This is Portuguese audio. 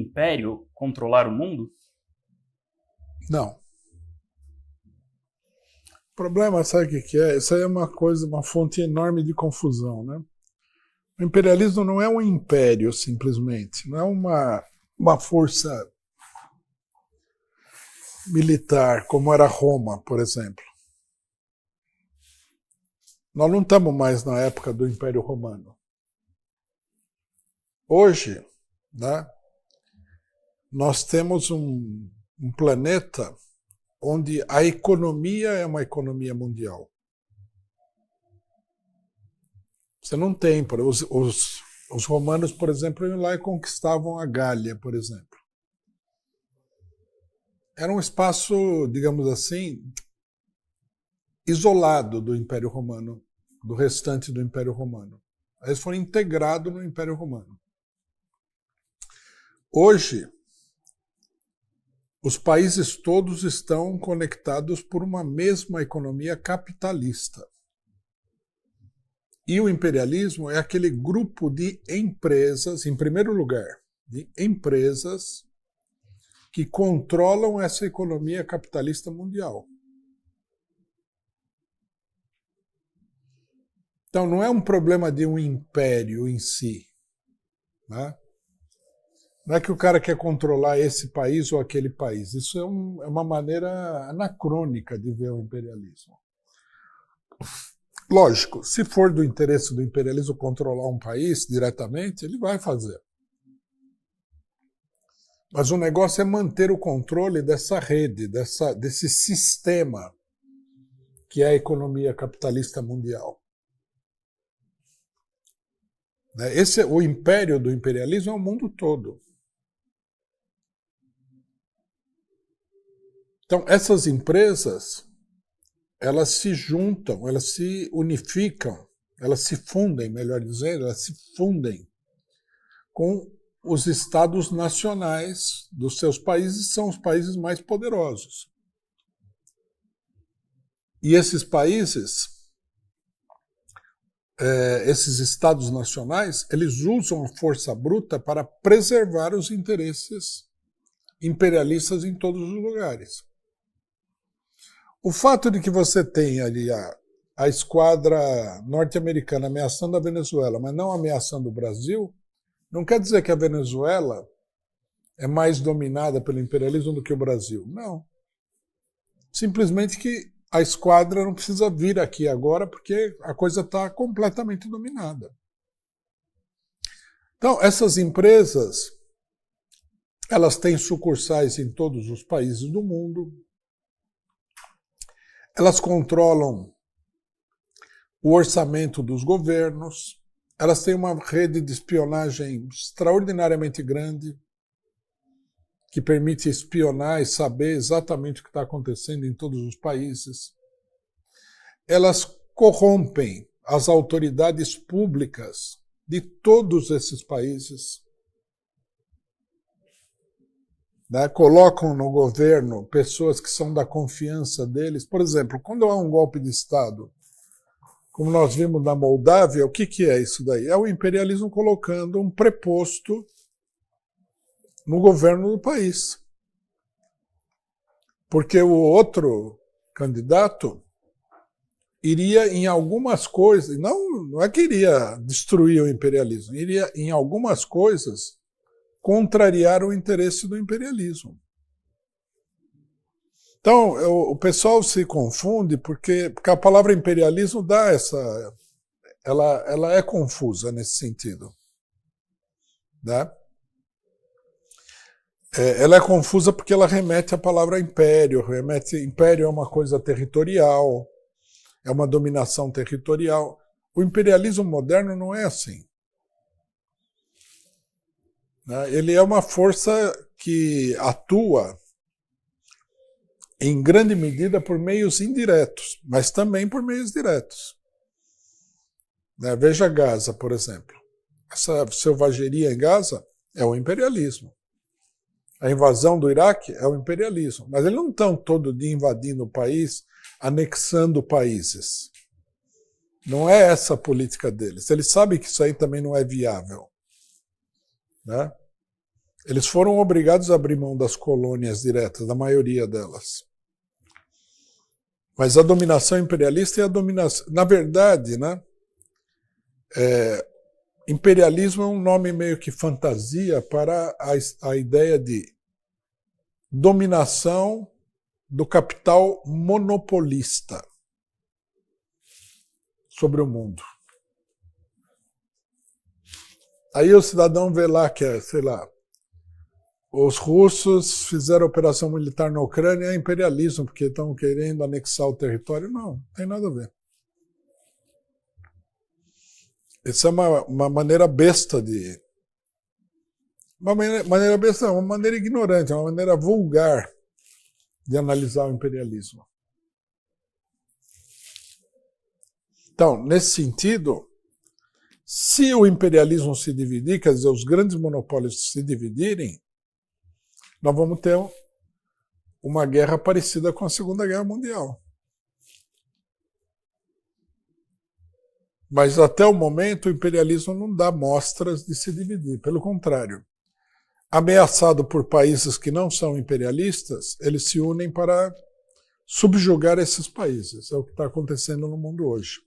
império controlar o mundo? Não. O problema, sabe o que é? Isso aí é uma coisa, uma fonte enorme de confusão, né? O imperialismo não é um império, simplesmente. Não é uma força militar, como era Roma, por exemplo. Nós não estamos mais na época do Império Romano. Hoje, né, nós temos um planeta onde a economia é uma economia mundial. Você não tem, os romanos, por exemplo, iam lá e conquistavam a Gália, por exemplo. Era um espaço, digamos assim, isolado do Império Romano, do restante do Império Romano. Eles foram integrados no Império Romano. Hoje, os países todos estão conectados por uma mesma economia capitalista. E o imperialismo é aquele grupo de empresas, em primeiro lugar, de empresas que controlam essa economia capitalista mundial. Então, não é um problema de um império em si, né? Não é que o cara quer controlar esse país ou aquele país. Isso é uma maneira anacrônica de ver o imperialismo. Lógico, se for do interesse do imperialismo controlar um país diretamente, ele vai fazer. Mas o negócio é manter o controle dessa rede, desse sistema que é a economia capitalista mundial. O império do imperialismo é o mundo todo. Então, essas empresas, elas se juntam, elas se unificam, elas se fundem, melhor dizendo, elas se fundem com os estados nacionais dos seus países, são os países mais poderosos. E esses países, esses estados nacionais, eles usam a força bruta para preservar os interesses imperialistas em todos os lugares. O fato de que você tem ali a esquadra norte-americana ameaçando a Venezuela, mas não ameaçando o Brasil, não quer dizer que a Venezuela é mais dominada pelo imperialismo do que o Brasil. Não. Simplesmente que a esquadra não precisa vir aqui agora porque a coisa está completamente dominada. Então, essas empresas, elas têm sucursais em todos os países do mundo. Elas controlam o orçamento dos governos, elas têm uma rede de espionagem extraordinariamente grande, que permite espionar e saber exatamente o que está acontecendo em todos os países. Elas corrompem as autoridades públicas de todos esses países. Colocam no governo pessoas que são da confiança deles. Por exemplo, quando há um golpe de Estado, como nós vimos na Moldávia, o que é isso daí? É o imperialismo colocando um preposto no governo do país. Porque o outro candidato iria em algumas coisas, não é que iria destruir o imperialismo, iria em algumas coisas contrariar o interesse do imperialismo. Então, o pessoal se confunde porque a palavra imperialismo dá ela é confusa nesse sentido. Né? Ela é confusa porque ela remete à palavra império. Império é uma coisa territorial, é uma dominação territorial. O imperialismo moderno não é assim. Ele é uma força que atua em grande medida por meios indiretos, mas também por meios diretos. Veja Gaza, por exemplo. Essa selvageria em Gaza é o imperialismo. A invasão do Iraque é o imperialismo. Mas eles não estão todo dia invadindo o país, anexando países. Não é essa a política deles. Eles sabem que isso aí também não é viável. Né? Eles foram obrigados a abrir mão das colônias diretas, da maioria delas. Mas a dominação imperialista é a dominação... Na verdade, né, imperialismo é um nome meio que fantasia para a ideia de dominação do capital monopolista sobre o mundo. Aí o cidadão vê lá que sei lá, os russos fizeram operação militar na Ucrânia, é imperialismo, porque estão querendo anexar o território. Não tem nada a ver. Essa é uma maneira besta de... Uma maneira besta, não, uma maneira ignorante, uma maneira vulgar de analisar o imperialismo. Então, nesse sentido, se o imperialismo se dividir, quer dizer, os grandes monopólios se dividirem, nós vamos ter uma guerra parecida com a Segunda Guerra Mundial. Mas até o momento o imperialismo não dá mostras de se dividir, pelo contrário. Ameaçado por países que não são imperialistas, eles se unem para subjugar esses países. É o que está acontecendo no mundo hoje.